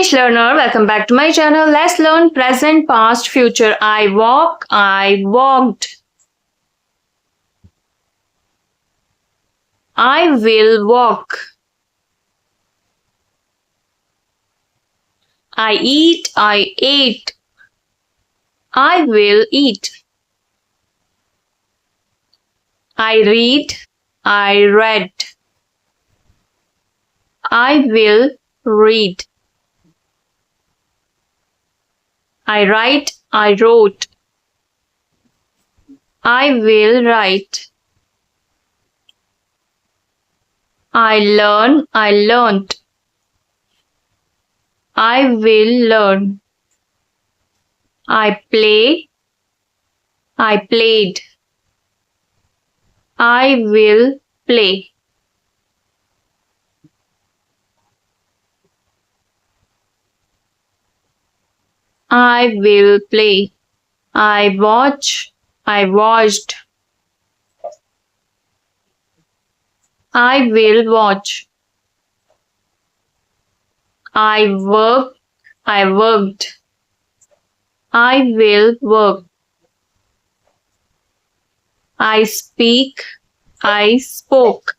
English learner, welcome back to my channel. Let's learn present, past, future. I walk, I walked. I will walk. I eat, I ate. I will eat. I read, I read. I will read. I write, I wrote. I will write. I learn, I learned. I will learn. I play, I played. I will play. I will play. I watch, I watched. I will watch. I work, I worked. I will work. I speak, I spoke.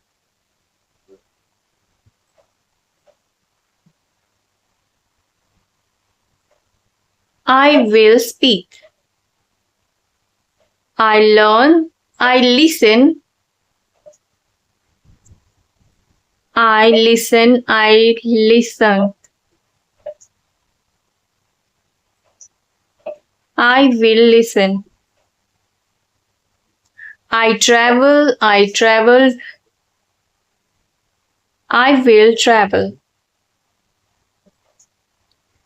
I will speak. I learn, I listen. I listen, I listen. I will listen. I travel, I traveled. I will travel.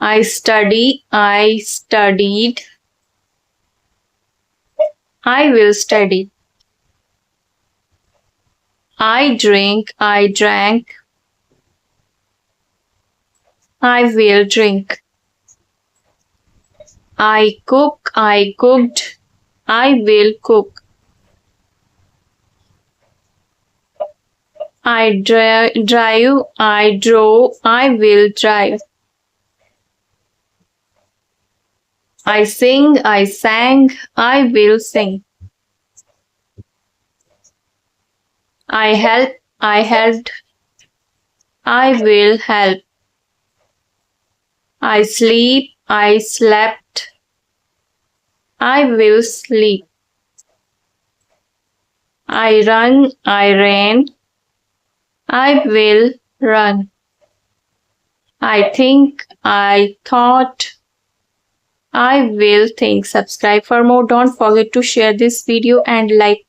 I study, I studied. I will study. I drink, I drank. I will drink. I cook, I cooked. I will cook. I drive, I drove. I will drive. I sing, I sang. I will sing. I help, I helped. I will help. I sleep, I slept. I will sleep. I run, I ran. I will run. I think, I thought. I will think. Subscribe for more. Don't forget to share this video and like.